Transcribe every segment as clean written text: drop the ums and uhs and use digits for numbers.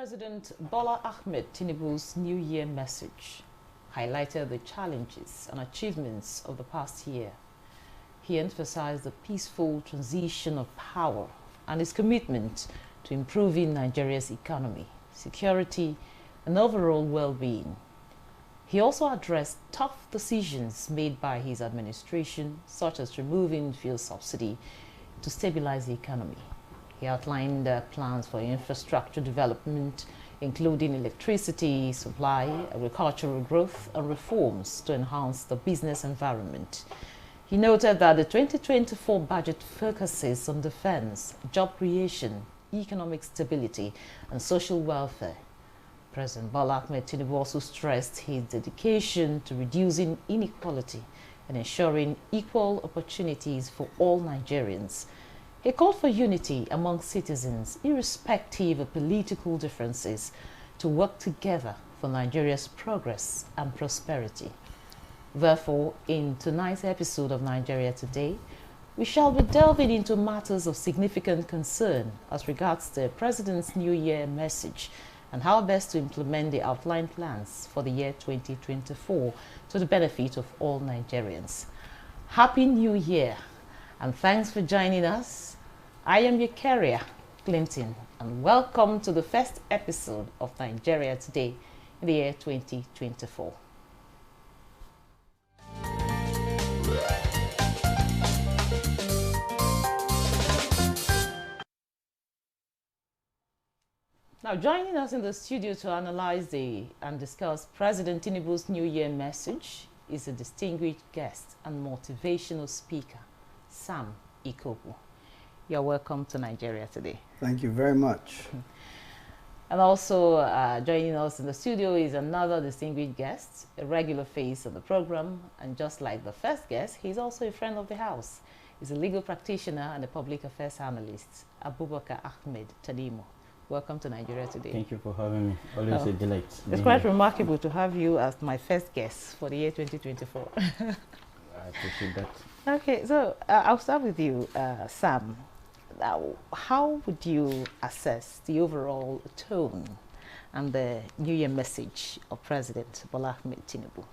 President Bola Ahmed Tinubu's New Year message highlighted the challenges and achievements of the past year. He emphasized the peaceful transition of power and his commitment to improving Nigeria's economy, security, and overall well-being. He also addressed tough decisions made by his administration, such as removing fuel subsidy to stabilize the economy. He outlined plans for infrastructure development, including electricity supply, agricultural growth, and reforms to enhance the business environment. He noted that the 2024 budget focuses on defense, job creation, economic stability, and social welfare. President Bola Ahmed Tinubu also stressed his dedication to reducing inequality and ensuring equal opportunities for all Nigerians. He called for unity among citizens, irrespective of political differences, to work together for Nigeria's progress and prosperity. Therefore, in tonight's episode of Nigeria Today, we shall be delving into matters of significant concern as regards the President's New Year message and how best to implement the outlined plans for the year 2024 to the benefit of all Nigerians. Happy New Year, and thanks for joining us. I am your carrier, Clinton, and welcome to the first episode of Nigeria Today in the year 2024. Now, joining us in the studio to analyze and discuss President Tinubu's New Year message is a distinguished guest and motivational speaker, Sam Ikoku. You're welcome to Nigeria Today. Thank you very much. And also joining us in the studio is another distinguished guest, a regular face of the program, and just like the first guest, he's also a friend of the house. He's a legal practitioner and a public affairs analyst, Abubakar Ahmed Tanimu. Welcome to Nigeria Today. Thank you for having me. Always a delight. It's quite remarkable to have you as my first guest for the year 2024. I appreciate that. Okay, so I'll start with you, Sam. Now, how would you assess the overall tone and the New Year message of President Bola Ahmed Tinubu?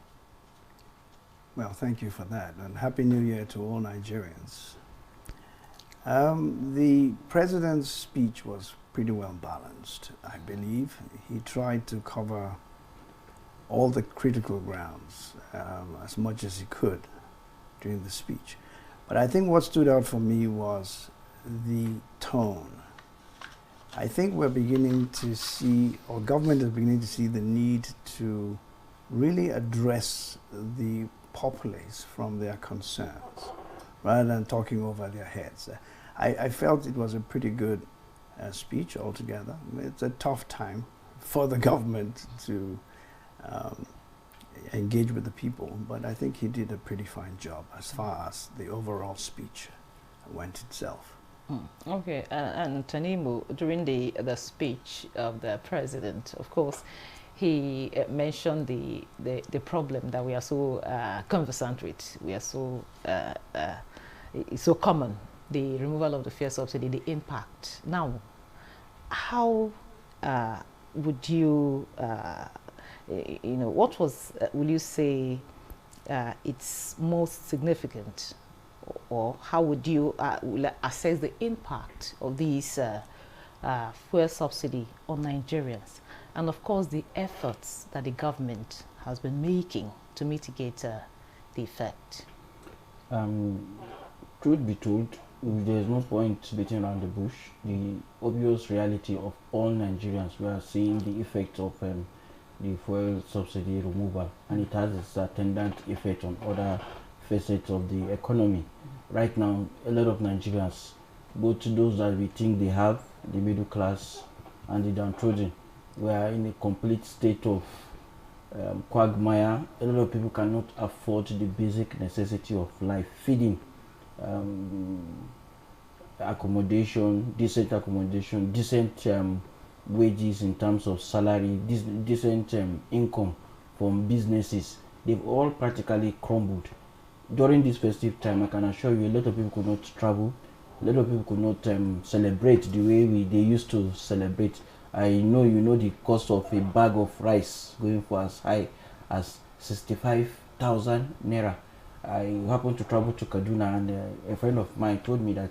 Well, thank you for that, and Happy New Year to all Nigerians. The President's speech was pretty well balanced, I believe. He tried to cover all the critical grounds as much as he could during the speech. But I think what stood out for me was the tone. I think we're beginning to see, or government is beginning to see, the need to really address the populace from their concerns rather than talking over their heads. I felt it was a pretty good speech altogether. It's a tough time for the government to engage with the people, but I think he did a pretty fine job as far as the overall speech went itself. Okay, and Tanimu, during the speech of the president, of course, he mentioned the problem that we are so conversant with. We are so it's so common, the removal of the fuel subsidy, the impact. Now, how would you, what was, will you say, its most significant, or how would you assess the impact of these fuel subsidy on Nigerians? And of course, the efforts that the government has been making to mitigate the effect. Truth be told, there's no point beating around the bush. The obvious reality of all Nigerians, we are seeing the effect of the fuel subsidy removal, and it has its attendant effect on other facets of the economy. Right now, a lot of Nigerians, both those that we think they have, the middle class and the downtrodden, we are in a complete state of quagmire. A lot of people cannot afford the basic necessity of life, feeding, accommodation, decent wages in terms of salary, decent income from businesses. They've all practically crumbled. During this festive time, I can assure you, a lot of people could not travel, a lot of people could not celebrate the way they used to celebrate. I know you know the cost of a bag of rice going for as high as 65,000 naira. I happened to travel to Kaduna, and a friend of mine told me that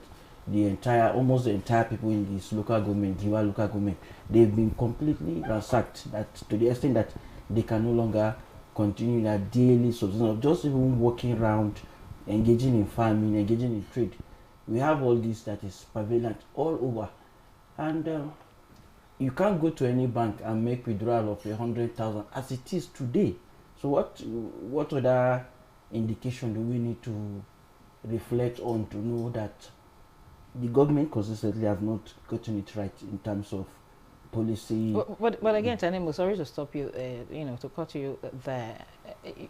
almost the entire people in this local government, Giwa local government, they've been completely ransacked, that to the extent that they can no longer continue their daily subsistence of just even walking around, engaging in farming, engaging in trade. We have all this that is prevalent all over, and you can't go to any bank and make withdrawal of 100,000 as it is today. So what other indication do we need to reflect on to know that the government consistently have not gotten it right in terms of policy? But again, Tanimu, sorry to stop you, to cut you there.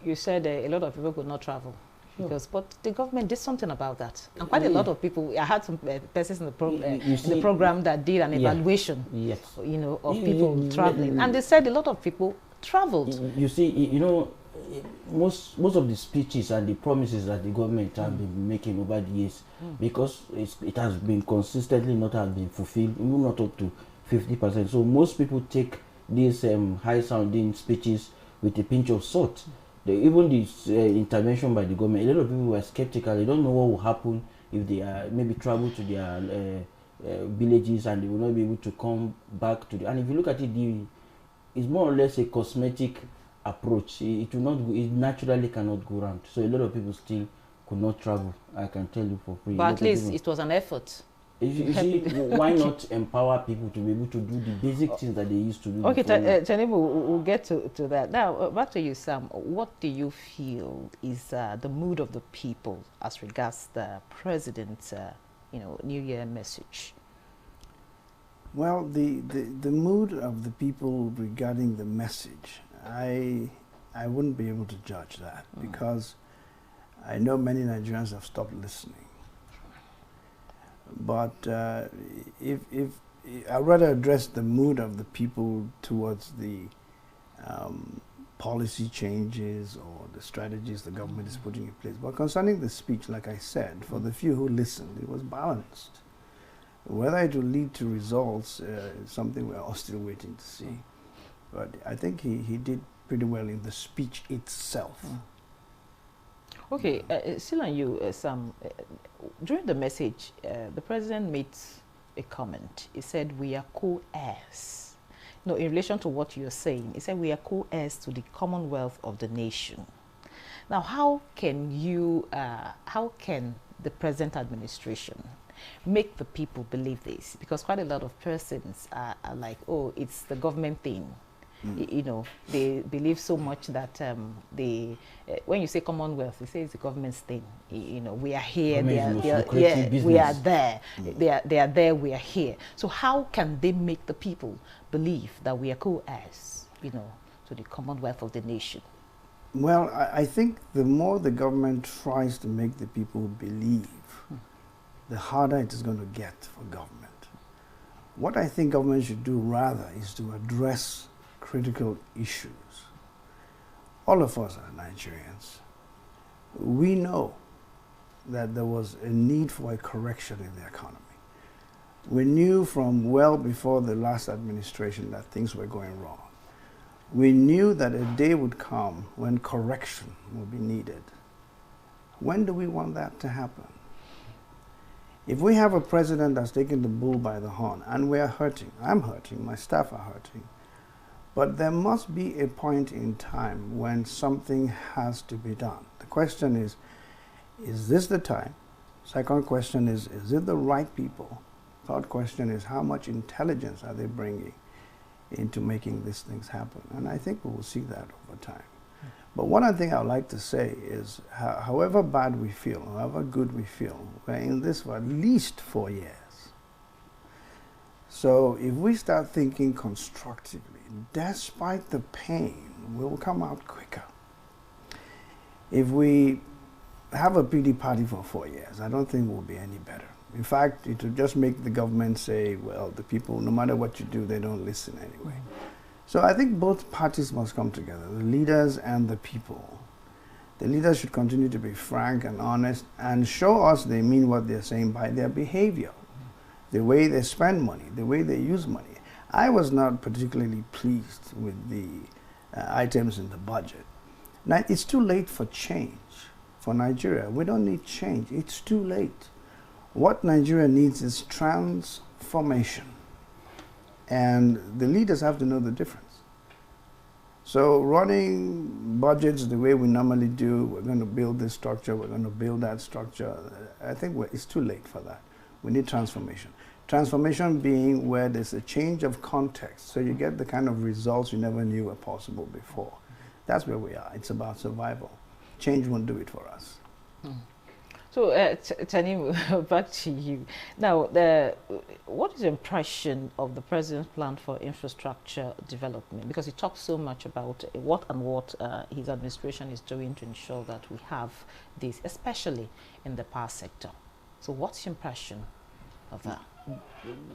You said a lot of people could not travel. Sure. But the government did something about that, and quite a lot of people. I had some persons in the program that did an evaluation, yes, of people traveling, and they said a lot of people traveled. You see, most of the speeches and the promises that the government have been making over the years, because it has been consistently not have been fulfilled, even not up to 50%. So most people take these high-sounding speeches with a pinch of salt. Even this intervention by the government, a lot of people were skeptical. They don't know what will happen if they maybe travel to their villages and they will not be able to come back to and if you look at it, it's more or less a cosmetic approach. It naturally cannot go round. So a lot of people still could not travel. I can tell you for free. But at least it was an effort. You see, why not empower people to be able to do the basic things that they used to do? Okay, Tanimu, we'll get to that. Now, back to you, Sam. What do you feel is the mood of the people as regards the president's, New Year message? Well, the mood of the people regarding the message, I wouldn't be able to judge that because I know many Nigerians have stopped listening. But if I'd rather address the mood of the people towards the policy changes or the strategies the government is putting in place. But concerning the speech, like I said, for the few who listened, it was balanced. Whether it will lead to results is something we're all still waiting to see. But I think he did pretty well in the speech itself. Okay, still on you, Sam. During the message, the president made a comment. He said, we are co-heirs. No, in relation to what you're saying, he said, we are co-heirs to the commonwealth of the nation. Now, how can the present administration make the people believe this? Because quite a lot of persons are like, oh, it's the government thing. They believe so much that when you say commonwealth, they say it's the government's thing. We are here, we are there. They are there, we are here. So how can they make the people believe that we are co-heirs, to the commonwealth of the nation? Well, I think the more the government tries to make the people believe, the harder it is going to get for government. What I think government should do rather is to address critical issues. All of us are Nigerians. We know that there was a need for a correction in the economy. We knew from well before the last administration that things were going wrong. We knew that a day would come when correction would be needed. When do we want that to happen? If we have a president that's taking the bull by the horn, and we are hurting, I'm hurting, my staff are hurting, but there must be a point in time when something has to be done. The question is this the time? Second question is it the right people? Third question is, how much intelligence are they bringing into making these things happen? And I think we will see that over time. But one other thing I would like to say is, however bad we feel, however good we feel, we're in this for at least 4 years. So if we start thinking constructively, despite the pain, we will come out quicker. If we have a pity party for 4 years, I don't think we'll be any better. In fact, it will just make the government say, well, the people, no matter what you do, they don't listen anyway. So I think both parties must come together, the leaders and the people. The leaders should continue to be frank and honest and show us they mean what they're saying by their behavior, the way they spend money, the way they use money. I was not particularly pleased with the items in the budget. Now, it's too late for change for Nigeria. We don't need change. It's too late. What Nigeria needs is transformation. And the leaders have to know the difference. So running budgets the way we normally do, we're going to build this structure, we're going to build that structure, I think it's too late for that. We need transformation. Transformation being where there's a change of context, so you get the kind of results you never knew were possible before. That's where we are. It's about survival. Change won't do it for us. So, Tanimu, back to you. Now, what is your impression of the President's plan for infrastructure development? Because he talks so much about what his administration is doing to ensure that we have this, especially in the power sector. So what's your impression of that?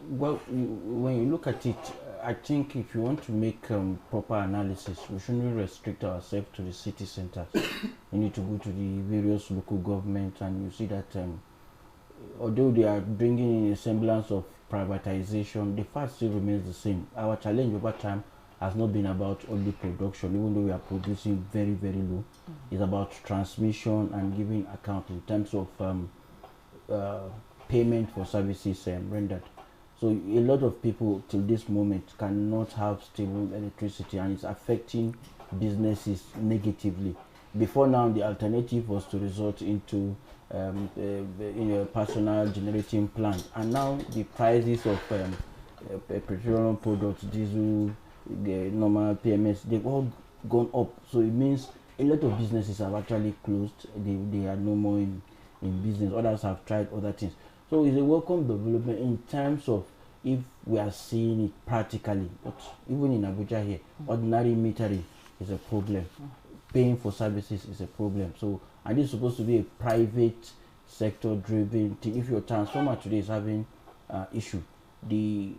Well, when you look at it, I think if you want to make proper analysis, we shouldn't restrict ourselves to the city centers. You need to go to the various local governments, and you see that although they are bringing in a semblance of privatization, the fact still remains the same. Our challenge over time has not been about only production, even though we are producing very, very low. It's about transmission and giving account in terms of payment for services rendered. So a lot of people till this moment cannot have stable electricity, and it's affecting businesses negatively. Before now, the alternative was to resort into a personal generating plant, and now the prices of petroleum products, diesel, the normal PMS, they've all gone up. So it means a lot of businesses have actually closed. They are no more in business. Others have tried other things. So it's a welcome development in terms of if we are seeing it practically. But even in Abuja here, ordinary metering is a problem. Paying for services is a problem. So, and this is supposed to be a private sector driven thing. If your transformer today is having issue, the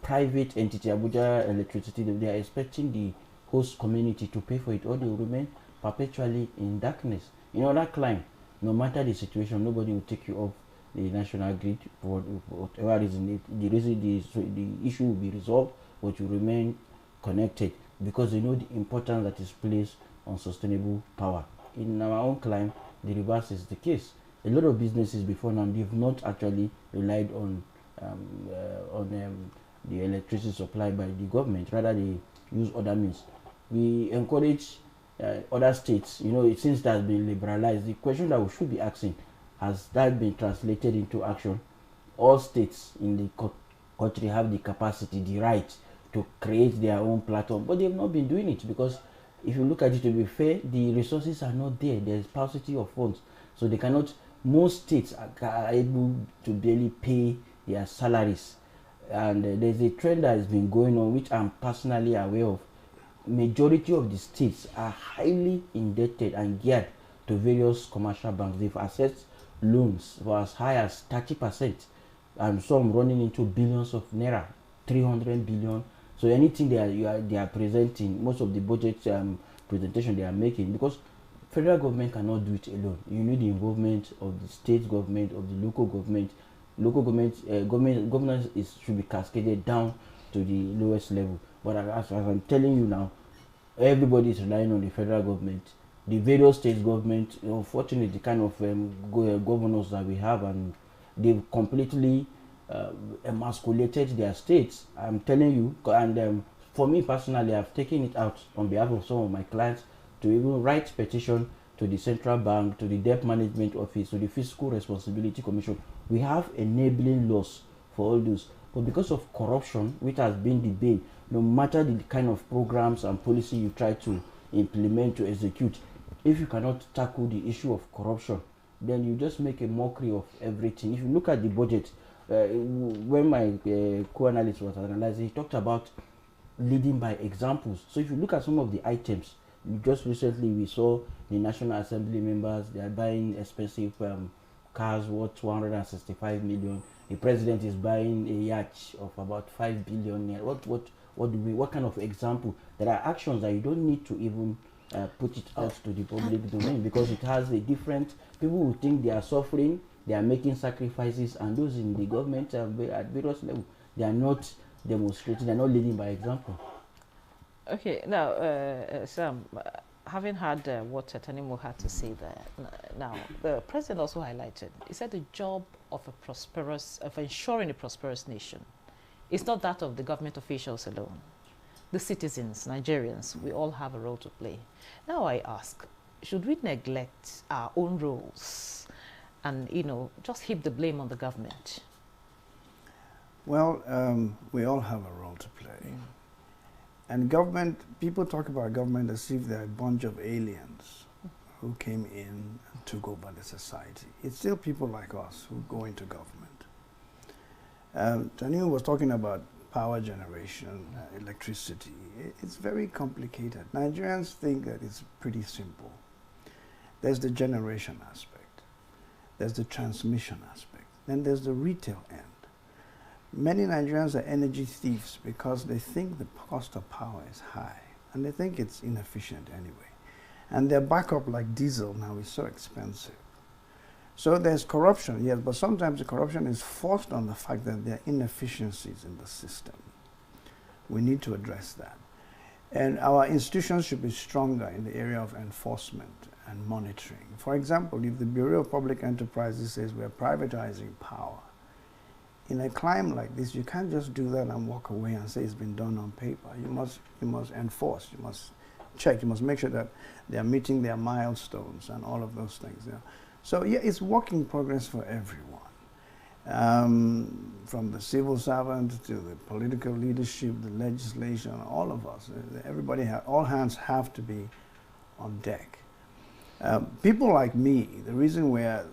private entity, Abuja Electricity, they are expecting the host community to pay for it, or they will remain perpetually in darkness. In other clime, no matter the situation, nobody will take you off the national grid for whatever reason. The issue will be resolved, but you remain connected because they know the importance that is placed on sustainable power. In our own clime, the reverse is the case. A lot of businesses before now, they've not actually relied on the electricity supplied by the government. Rather, they use other means. We encourage other states, since that has been liberalized, the question that we should be asking, has that been translated into action? All states in the country have the capacity, the right to create their own platform, but they have not been doing it because if you look at it, to be fair, the resources are not there. There is paucity of funds, so they cannot. Most states are able to barely pay their salaries, and there's a trend that has been going on, which I'm personally aware of. Majority of the states are highly indebted and geared to various commercial banks. They've accessed loans for as high as 30%, and some running into billions of naira, 300 billion. So anything they are presenting, most of the budget presentation they are making, because federal government cannot do it alone. You need the involvement of the state government, of the local government. Local government, governance should be cascaded down to the lowest level. But as I'm telling you now, everybody is relying on the federal government. The various state government, unfortunately, the kind of governors that we have, and they've completely emasculated their states. I'm telling you, and for me personally, I've taken it out on behalf of some of my clients to even write petition to the central bank, to the debt management office, to the fiscal responsibility commission. We have enabling laws for all those, but because of corruption, which has been the bane, no matter the kind of programs and policy you try to implement, to execute, if you cannot tackle the issue of corruption, then you just make a mockery of everything. If you look at the budget, when my co-analyst was analyzing, he talked about leading by examples. So if you look at some of the items, just recently we saw the National Assembly members, they are buying expensive cars worth 265 million. The president is buying a yacht of about 5 billion. What kind of example? There are actions that you don't need to even put it out to the public domain, because it has a different, people who think they are suffering, they are making sacrifices, and those in the government at various levels, they are not demonstrating, they're not leading by example. Okay, now, Sam, having heard what Tanimo had to say there, now, the president also highlighted, he said the job of ensuring a prosperous nation is not that of the government officials alone. The citizens, Nigerians, we all have a role to play. Now I ask, should we neglect our own roles and, just heap the blame on the government? Well, we all have a role to play. And government, people talk about government as if they're a bunch of aliens who came in and took over the society. It's still people like us who go into government. Tanimu was talking about power generation, electricity. It's very complicated. Nigerians think that it's pretty simple. There's the generation aspect. There's the transmission aspect. Then there's the retail end. Many Nigerians are energy thieves because they think the cost of power is high and they think it's inefficient anyway. And their backup, like diesel now, is so expensive. So there's corruption, yes, but sometimes the corruption is forced on the fact that there are inefficiencies in the system. We need to address that. And our institutions should be stronger in the area of enforcement and monitoring. For example, if the Bureau of Public Enterprises says we're privatizing power, in a climate like this, you can't just do that and walk away and say it's been done on paper. You must enforce, you must check, you must make sure that they are meeting their milestones and all of those things. Yeah. So yeah, it's work in progress for everyone. From the civil servant to the political leadership, the legislation, all of us, everybody, all hands have to be on deck. People like me, the reason we're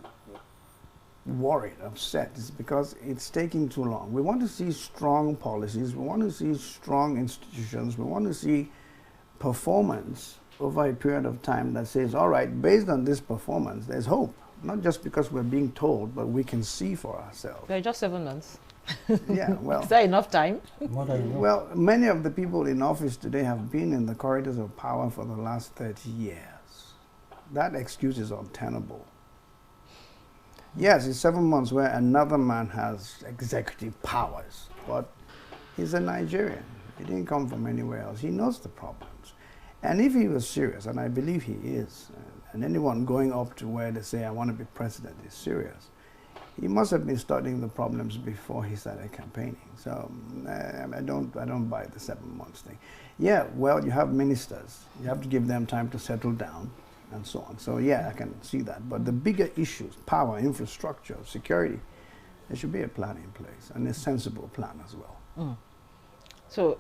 worried, upset, is because it's taking too long. We want to see strong policies, we want to see strong institutions, we want to see performance over a period of time that says, all right, based on this performance, there's hope. Not just because we're being told, but we can see for ourselves. They're just 7 months. Yeah, well. Is that enough time? Well, many of the people in office today have been in the corridors of power for the last 30 years. That excuse is untenable. Yes, it's 7 months where another man has executive powers, but he's a Nigerian. He didn't come from anywhere else. He knows the problems. And if he was serious, and I believe he is, and anyone going up to where they say, I want to be president, is serious, he must have been studying the problems before he started campaigning. So I don't buy the 7 months thing. Yeah, well, you have ministers. You have to give them time to settle down and so on. So yeah, I can see that. But the bigger issues, power, infrastructure, security, there should be a plan in place, and a sensible plan as well. Mm. So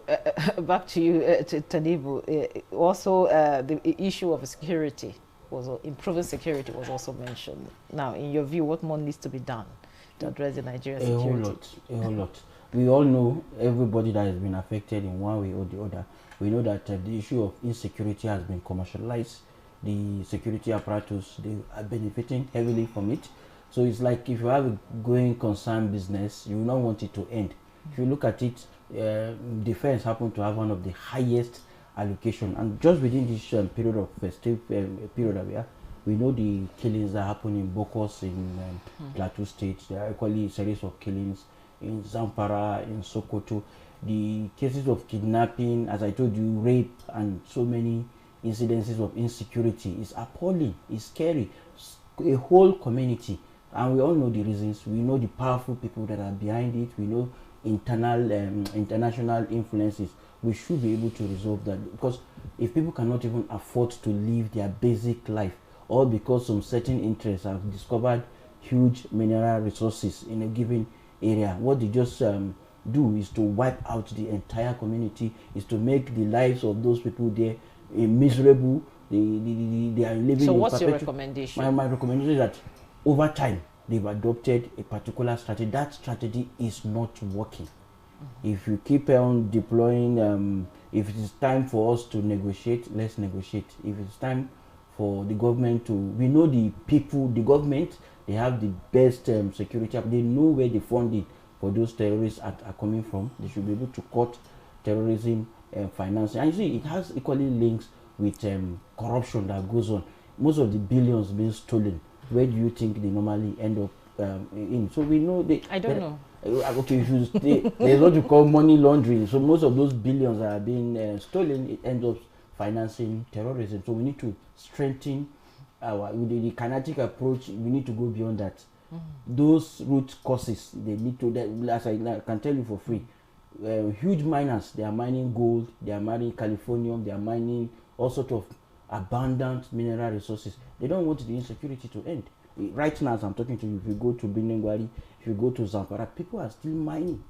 back to you, Tanimu. Also, the issue of security, improving security was also mentioned. Now, in your view, what more needs to be done to address the Nigerian security? A whole lot. We all know, everybody that has been affected in one way or the other, we know that the issue of insecurity has been commercialized. The security apparatus, they are benefiting heavily from it. So it's like if you have a going concern business, you will not want it to end. If you look at it, defense happened to have one of the highest allocation, and just within this period of festive period that we know the killings that happen in Bokos in Plateau State. There are equally a series of killings in Zamfara, in Sokoto. The cases of kidnapping, as I told you, rape, and so many incidences of insecurity is appalling, is scary. A whole community, and we all know the reasons. We know the powerful people that are behind it. We know international influences. We should be able to resolve that, because if people cannot even afford to live their basic life, or because some certain interests have discovered huge mineral resources in a given area, what they just do is to wipe out the entire community, is to make the lives of those people there miserable. They are living. So what's your recommendation? My recommendation is that over time they've adopted a particular strategy. That strategy is not working. If you keep on deploying, if it is time for us to negotiate, let's negotiate. If it's time for the government to, we know the people, the government, they have the best security. They know where the funding for those terrorists are coming from. They should be able to cut terrorism financing. And you see, it has equally links with corruption that goes on. Most of the billions being stolen, where do you think they normally end up in? So we know I don't know. Okay, if you stay, there's what you call money laundering. So most of those billions that are being stolen, it ends up financing terrorism. So we need to strengthen our with the kinetic approach. We need to go beyond that. Those root causes, they need to. As I can tell you for free, huge miners, they are mining gold, they are mining californium, they are mining all sorts of abundant mineral resources. They don't want the insecurity to end. Right now, as I'm talking to you, if you go to Binengwari, if you go to Zamfara, people are still mining.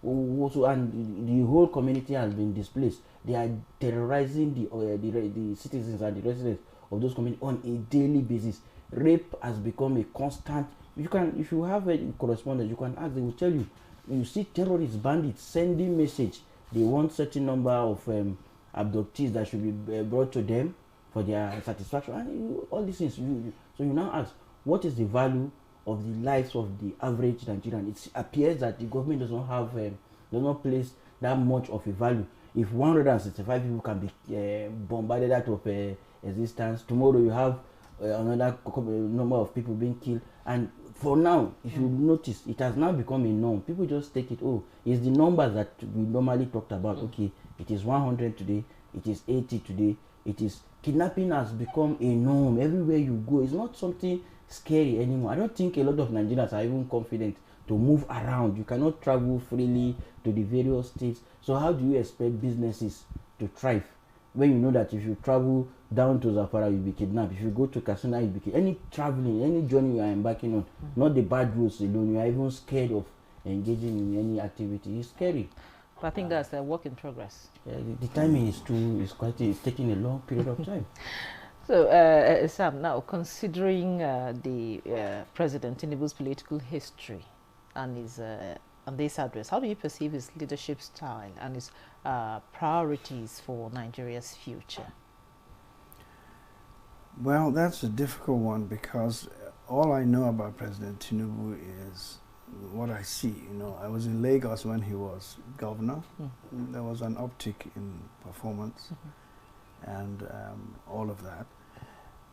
Also, and the whole community has been displaced. They are terrorizing the citizens and the residents of those communities on a daily basis. Rape has become a constant. You can, if you have a correspondent, you can ask. They will tell you. You see terrorists, bandits sending message. They want certain number of abductees that should be brought to them for their satisfaction. And all these things. So you now ask, what is the value of the lives of the average Nigerian? It appears that the government does not have, does not place that much of a value. If 165 people can be bombarded out of existence, tomorrow you have another number of people being killed. And for now, if you notice, it has now become a norm. People just take it, oh, it's the numbers that we normally talked about. Okay, it is 100 today, it is 80 today, it is... Kidnapping has become a norm everywhere you go. It's not something scary anymore. I don't think a lot of Nigerians are even confident to move around. You cannot travel freely to the various states. So how do you expect businesses to thrive when you know that if you travel down to Zamfara, you'll be kidnapped? If you go to Katsina, you'll be kidnapped. Any traveling, any journey you are embarking on, not the bad roads alone, you are even scared of engaging in any activity. It's scary. But I think that's a work in progress. The timing is it's taking a long period of time. So, Sam, now considering the President Tinubu's political history and his and this address, how do you perceive his leadership style and his priorities for Nigeria's future? Well, that's a difficult one because all I know about President Tinubu is what I see. You know, I was in Lagos when he was governor. There was an uptick in performance and all of that.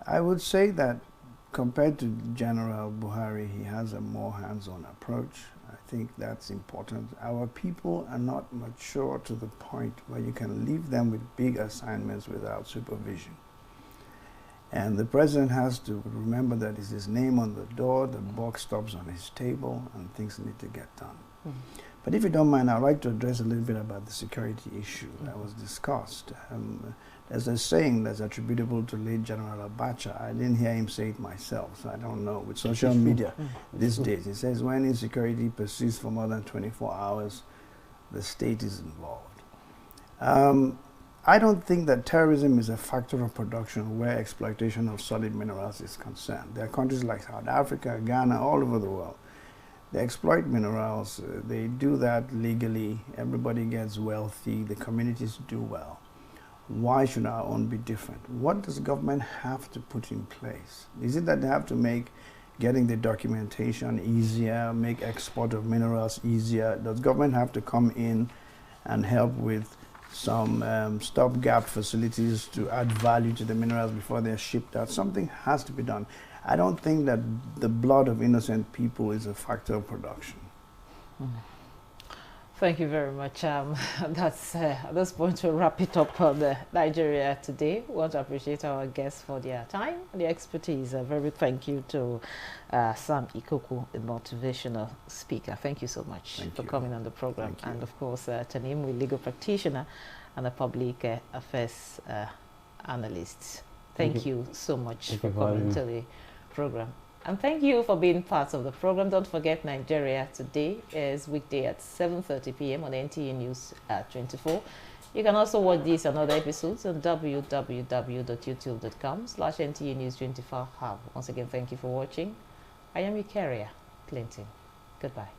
I would say that compared to General Buhari, he has a more hands-on approach. I think that's important. Our people are not mature to the point where you can leave them with big assignments without supervision. And the president has to remember that it's his name on the door, the buck stops on his table, and things need to get done. But if you don't mind, I'd like to address a little bit about the security issue that was discussed. There's a saying that's attributable to late General Abacha. I didn't hear him say it myself, so I don't know. With social media these days, it says when insecurity persists for more than 24 hours, the state is involved. I don't think that terrorism is a factor of production where exploitation of solid minerals is concerned. There are countries like South Africa, Ghana, all over the world. They exploit minerals. They do that legally. Everybody gets wealthy. The communities do well. Why should our own be different? What does government have to put in place? Is it that they have to make getting the documentation easier, make export of minerals easier? Does government have to come in and help with some stopgap facilities to add value to the minerals before they're shipped out? Something has to be done. I don't think that the blood of innocent people is a factor of production. Thank you very much. That's at this point we'll wrap it up on Nigeria Today. We want to appreciate our guests for their time and their expertise. A very thank you to Sam Ikoku, the motivational speaker. Thank you so much for coming on the program. And of course, Tanim, a legal practitioner and a public affairs analyst. Thank you so much for coming to the program. And thank you for being part of the program. Don't forget, Nigeria Today is weekday at 7:30 p.m. on NTA News 24. You can also watch these and other episodes on www.youtube.com/NTA News 24 Hub. Once again, thank you for watching. I am your carrier, Clinton. Goodbye.